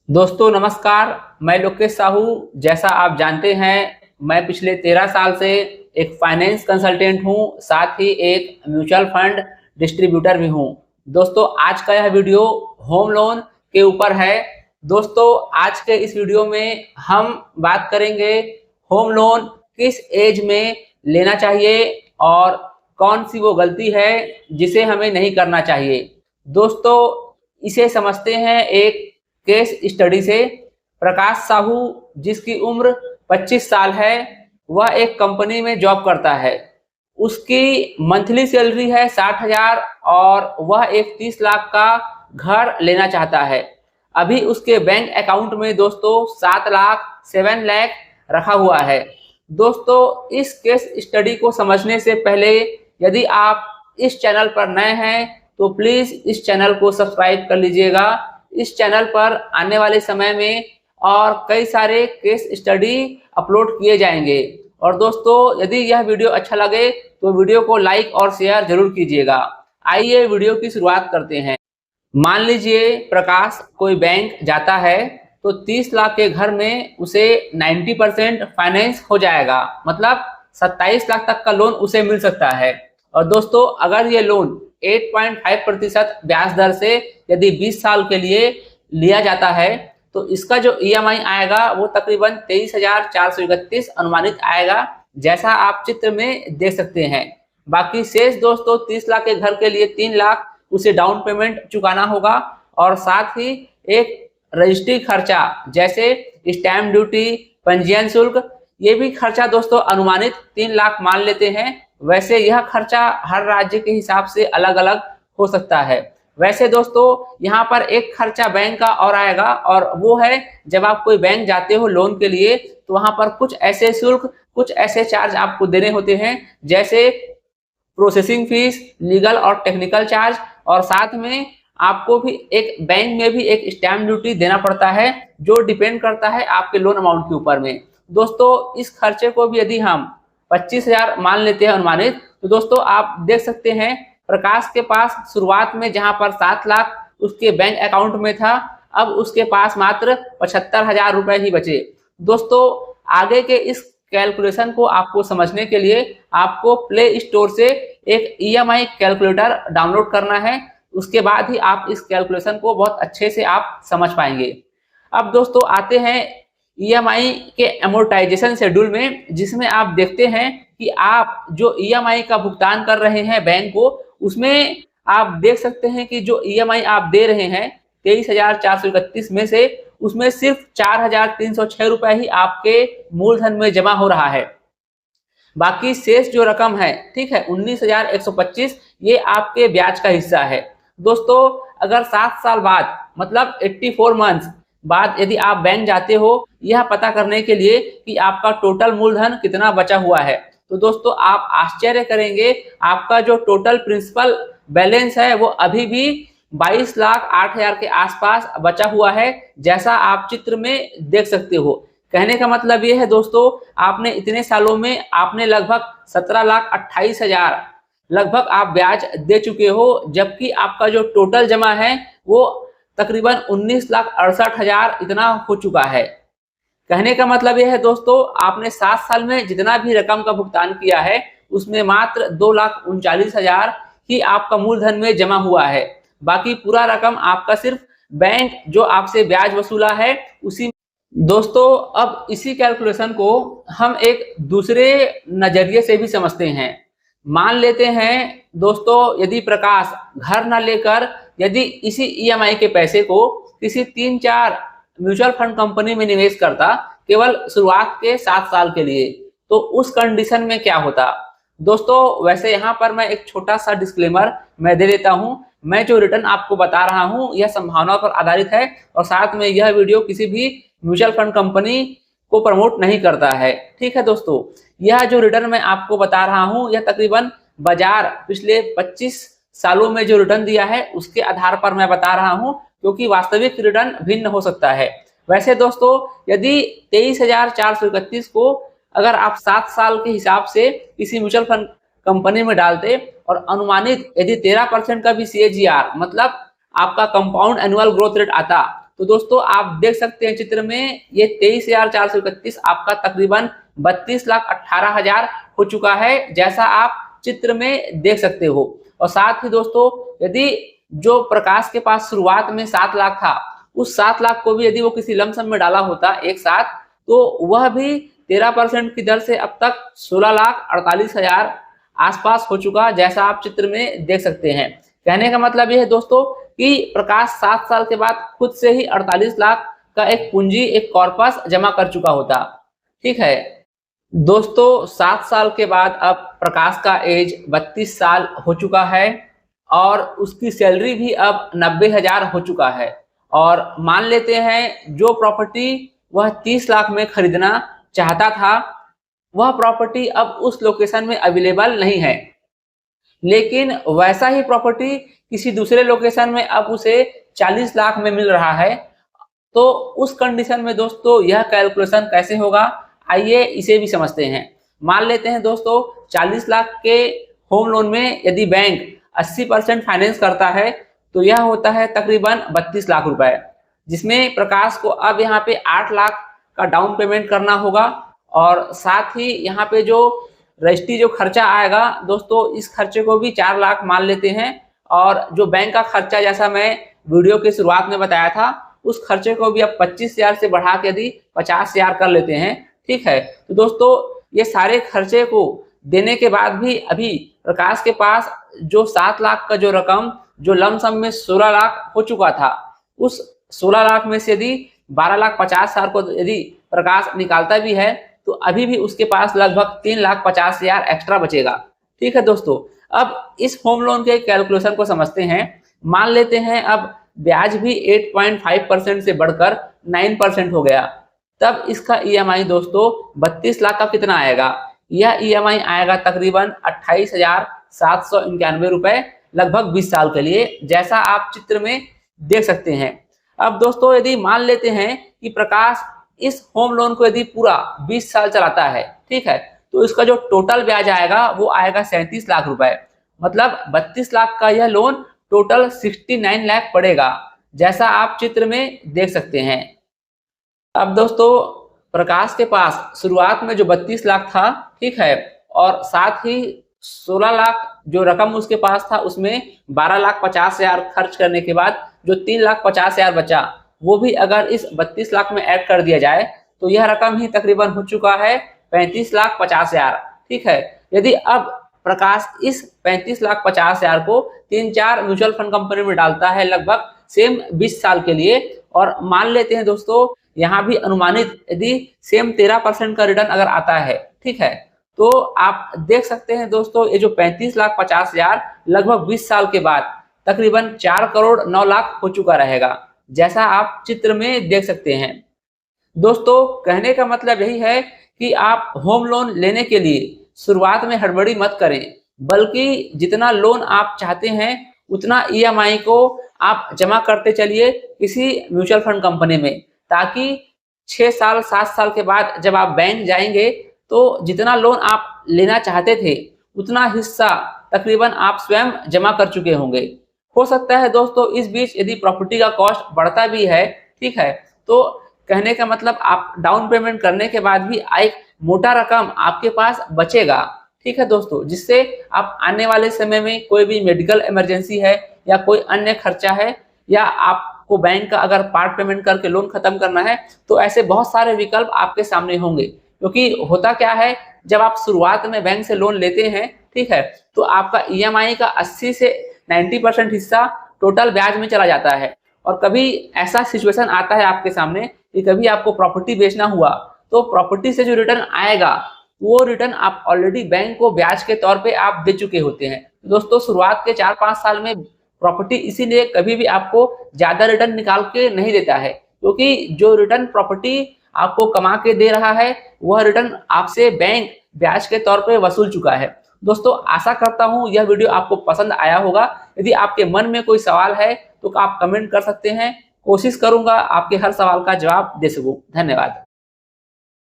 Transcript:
दोस्तों नमस्कार। मैं लोकेश साहू। जैसा आप जानते हैं, मैं पिछले 13 साल से एक फाइनेंस कंसल्टेंट हूं, साथ ही एक म्यूचुअल फंड डिस्ट्रीब्यूटर भी हूं। दोस्तों आज का यह वीडियो होम लोन के ऊपर है। दोस्तों आज के इस वीडियो में हम बात करेंगे होम लोन किस एज में लेना चाहिए और कौन सी वो गलती है जिसे हमें नहीं करना चाहिए। दोस्तों इसे समझते हैं एक केस स्टडी से। प्रकाश साहू, जिसकी उम्र 25 साल है, वह एक कंपनी में जॉब करता है। उसकी मंथली सैलरी है 60,000 और वह एक 30 लाख का घर लेना चाहता है। अभी उसके बैंक अकाउंट में दोस्तों 7 लाख रखा हुआ है। दोस्तों इस केस स्टडी को समझने से पहले यदि आप इस चैनल पर नए हैं तो प्लीज इस चैनल को सब्सक्राइब कर लीजिएगा। इस चैनल पर आने वाले समय में और कई सारे केस स्टडी अपलोड किए जाएंगे। और दोस्तों यदि यह वीडियो अच्छा लगे तो वीडियो को लाइक और शेयर जरूर कीजिएगा। आइए वीडियो की शुरुआत करते हैं। मान लीजिए प्रकाश कोई बैंक जाता है तो 30 लाख के घर में उसे 90% फाइनेंस हो जाएगा, मतलब 27 लाख तक का लोन उसे मिल सकता है। और दोस्तों अगर ये लोन 8.5% ब्याज दर से यदि 20 साल के लिए लिया जाता है तो इसका जो ईएमआई आएगा वो तकरीबन 23,431 अनुमानित आएगा, जैसा आप चित्र में देख सकते हैं। बाकी शेष दोस्तों 30 लाख के घर के लिए 3 लाख उसे डाउन पेमेंट चुकाना होगा और साथ ही एक रजिस्ट्री खर्चा जैसे स्टैम्प ड्यूटी, पंजीयन शुल्क, ये भी खर्चा दोस्तों अनुमानित 3 लाख मान लेते हैं। वैसे यह खर्चा हर राज्य के हिसाब से अलग अलग हो सकता है। वैसे दोस्तों यहाँ पर एक खर्चा बैंक का और आएगा और वो है जब आप कोई बैंक जाते हो लोन के लिए तो वहां पर कुछ ऐसे शुल्क, कुछ ऐसे चार्ज आपको देने होते हैं, जैसे प्रोसेसिंग फीस, लीगल और टेक्निकल चार्ज, और साथ में आपको भी एक बैंक में भी एक स्टैम्प ड्यूटी देना पड़ता है जो डिपेंड करता है आपके लोन अमाउंट के ऊपर में। दोस्तों इस खर्चे को भी यदि हम 25,000 मान लेते हैं अनुमानित, तो दोस्तों आप देख सकते हैं प्रकाश के पास शुरुआत में जहां पर 7 लाख उसके बैंक अकाउंट में था, अब उसके पास मात्र 75,000 रुपए ही बचे। दोस्तों आगे के इस कैलकुलेशन को आपको समझने के लिए आपको प्ले स्टोर से एक ईएमआई कैलकुलेटर डाउनलोड करना है। उसके बाद ही आप इस कैलकुलेशन को बहुत अच्छे से आप समझ पाएंगे। अब दोस्तों आते हैं ईएमआई के एमोर्टाइजेशन शेड्यूल में, जिसमें आप देखते हैं कि आप जो ईएमआई का भुगतान कर रहे हैं बैंक को, उसमें आप देख सकते हैं कि जो ईएमआई आप दे रहे हैं 23,431 में से उसमें सिर्फ 4,306 रुपए ही आपके मूलधन में जमा हो रहा है। बाकी शेष जो रकम है, ठीक है, 19,125, ये आपके ब्याज का हिस्सा है। दोस्तों अगर 7 साल बाद मतलब 84 मंथ्स बाद यदि आप बैंक जाते हो यह पता करने के लिए कि आपका टोटल मूलधन कितना बचा हुआ है, तो दोस्तों आप आश्चर्य करेंगे, आपका जो टोटल प्रिंसिपल बैलेंस है वो अभी भी 22,08,000 के आसपास बचा हुआ है, जैसा आप चित्र में देख सकते हो। कहने का मतलब ये है दोस्तों, आपने इतने सालों में आपने लगभग 17,28,000 लगभग आप ब्याज दे चुके हो, जबकि आपका जो टोटल जमा है वो तकरीबन 19,68,000 इतना हो चुका है। कहने का मतलब यह है दोस्तों, आपने 7 साल में जितना भी रकम का भुगतान किया है उसमें मात्र 2,39,000 ही आपका मूलधन में जमा हुआ है। बाकी पूरा रकम आपका सिर्फ बैंक जो आपसे ब्याज वसूला है उसी। दोस्तों अब इसी कैलकुलेशन को हम एक दूसरे नजरिए से भी समझते हैं। मान लेते हैं दोस्तों यदि प्रकाश घर न लेकर यदि इसी ईएमआई के पैसे को किसी 3-4 म्यूचुअल फंड कंपनी में निवेश करता केवल शुरुआत के 7 साल के लिए, तो उस कंडीशन में क्या होता। दोस्तों वैसे यहाँ पर मैं एक छोटा सा डिस्क्लेमर मैं दे देता हूँ। मैं जो रिटर्न आपको बता रहा हूँ यह संभावना पर आधारित है और साथ में यह वीडियो किसी भी म्यूचुअल फंड कंपनी को प्रमोट नहीं करता है, ठीक है दोस्तों। यह जो रिटर्न मैं आपको बता रहा हूँ यह तकरीबन बाजार पिछले 25 सालों में जो रिटर्न दिया है उसके आधार पर मैं बता रहा हूँ, क्योंकि वास्तविक रिटर्न भिन्न हो सकता है। वैसे दोस्तों यदि 23,431 को अगर आप 7 साल के हिसाब से किसी म्यूचुअल फंड कंपनी में डालते और अनुमानित यदि 13% का भी CAGR मतलब आपका कंपाउंड एनुअल ग्रोथ रेट आता तो दोस्तों आप देख सकते हैं चित्र में ये 23,431 आपका तकरीबन 32,18,000 हो चुका है, जैसा आप चित्र में देख सकते हो। और साथ ही दोस्तों यदि जो प्रकाश के पास शुरुआत में 7 लाख था, उस 7 लाख को भी यदि वो किसी लमसम में डाला होता एक साथ, तो वह भी 13% की दर से अब तक 16,48,000 आसपास हो चुका, जैसा आप चित्र में देख सकते हैं। कहने का मतलब यह है दोस्तों कि प्रकाश 7 साल के बाद खुद से ही 48 लाख का एक पूंजी, एक कॉर्पस जमा कर चुका होता। ठीक है दोस्तों, 7 साल के बाद अब प्रकाश का एज 32 साल हो चुका है और उसकी सैलरी भी अब 90,000 हो चुका है। और मान लेते हैं जो प्रॉपर्टी वह 30 लाख में खरीदना चाहता था, वह प्रॉपर्टी अब उस लोकेशन में अवेलेबल नहीं है, लेकिन वैसा ही प्रॉपर्टी किसी दूसरे लोकेशन में अब उसे 40 लाख में मिल रहा है। तो उस कंडीशन में दोस्तों यह कैलकुलेशन कैसे होगा, आइए इसे भी समझते हैं। मान लेते हैं दोस्तों 40 लाख के होम लोन में यदि बैंक 80% फाइनेंस करता है तो यह होता है तकरीबन 32 लाख रुपए, जिसमें प्रकाश को अब यहाँ पे 8 लाख का डाउन पेमेंट करना होगा। और साथ ही यहाँ पे जो रजिस्ट्री जो खर्चा आएगा दोस्तों, इस खर्चे को भी 4 लाख मान लेते हैं। और जो बैंक का खर्चा, जैसा मैं वीडियो की शुरुआत में बताया था, उस खर्चे को भी अब 25,000 से बढ़ा के यदि 50,000 कर लेते हैं। ठीक है, तो दोस्तों ये सारे खर्चे को देने के बाद भी अभी प्रकाश के पास जो 7 लाख का जो रकम जो लमसम में 16 लाख हो चुका था, उस 16 लाख में से यदि 12,50,000 को यदि प्रकाश निकालता भी है तो अभी भी उसके पास लगभग 3,50,000 एक्स्ट्रा बचेगा। ठीक है दोस्तों, अब इस होम लोन के कैलकुलेशन को समझते हैं। मान लेते हैं अब ब्याज भी 8.5% से बढ़कर 9% हो गया, तब इसका ईएमआई दोस्तों 32 लाख का कितना आएगा? यह ईएमआई आएगा तकरीबन 28,791 रुपए, लगभग 20 साल के लिए, जैसा आप चित्र में देख सकते हैं। अब दोस्तों यदि मान लेते हैं कि प्रकाश इस होम लोन को यदि पूरा 20 साल चलाता है, ठीक है, तो इसका जो टोटल ब्याज आएगा वो आएगा 37 लाख रुपए। मतलब 32 लाख का यह लोन टोटल 69 लाख पड़ेगा, जैसा आप चित्र में देख सकते हैं। अब दोस्तों प्रकाश के पास शुरुआत में जो 32 लाख था, ठीक है, और साथ ही 16 लाख जो रकम उसके पास था उसमें 12,50,000 खर्च करने के बाद जो 3,50,000 बचा, वो भी अगर इस 32 लाख में ऐड कर दिया जाए तो यह रकम ही तकरीबन हो चुका है 35,50,000। ठीक है, यदि अब प्रकाश इस 35,50,000 को 3-4 म्यूचुअल फंड कंपनी में डालता है लगभग सेम 20 साल के लिए, और मान लेते हैं दोस्तों यहाँ भी अनुमानित यदि सेम 13% का रिटर्न अगर आता है, ठीक है, तो आप देख सकते हैं दोस्तों ये जो 35,50,000 लगभग 20 साल के बाद तकरीबन 4,09,00,000 हो चुका रहेगा, जैसा आप चित्र में देख सकते हैं। दोस्तों कहने का मतलब यही है कि आप होम लोन लेने के लिए शुरुआत में हड़बड़ी मत करें, बल्कि जितना लोन आप चाहते हैं उतना ईएमआई को आप जमा करते चलिए किसी म्यूचुअल फंड कंपनी में, ताकि 6 साल 7 साल के बाद जब आप बैंक जाएंगे तो जितना लोन आप लेना चाहते थे उतना हिस्सा तकरीबन आप स्वयं जमा कर चुके होंगे। हो सकता है दोस्तों इस बीच यदि प्रॉपर्टी का कॉस्ट बढ़ता भी है, ठीक है, तो कहने का मतलब आप डाउन पेमेंट करने के बाद भी एक मोटा रकम आपके पास बचेगा। ठीक है दोस्तों, जिससे आप आने वाले समय में कोई भी मेडिकल इमरजेंसी है या कोई अन्य खर्चा है, या आपको बैंक का अगर पार्ट पेमेंट करके लोन खत्म करना है, तो ऐसे बहुत सारे विकल्प आपके सामने होंगे। क्योंकि होता क्या है, जब आप शुरुआत में बैंक से लोन लेते हैं, ठीक है, तो आपका ईएमआई का 80 से 90% हिस्सा टोटल ब्याज में चला जाता है। और कभी ऐसा सिचुएशन आता है आपके सामने कि कभी आपको प्रॉपर्टी बेचना हुआ, तो प्रॉपर्टी से जो रिटर्न आएगा वो रिटर्न आप ऑलरेडी बैंक को ब्याज के तौर पे आप दे चुके होते हैं। दोस्तों शुरुआत के 4-5 साल में प्रॉपर्टी इसीलिए कभी भी आपको ज्यादा रिटर्न निकाल के नहीं देता है, क्योंकि जो रिटर्न प्रॉपर्टी आपको कमा के दे रहा है वह रिटर्न आपसे बैंक ब्याज के तौर पे वसूल चुका है। दोस्तों आशा करता हूं यह वीडियो आपको पसंद आया होगा। यदि आपके मन में कोई सवाल है तो आप कमेंट कर सकते हैं, कोशिश करूंगा आपके हर सवाल का जवाब दे सकूं। धन्यवाद।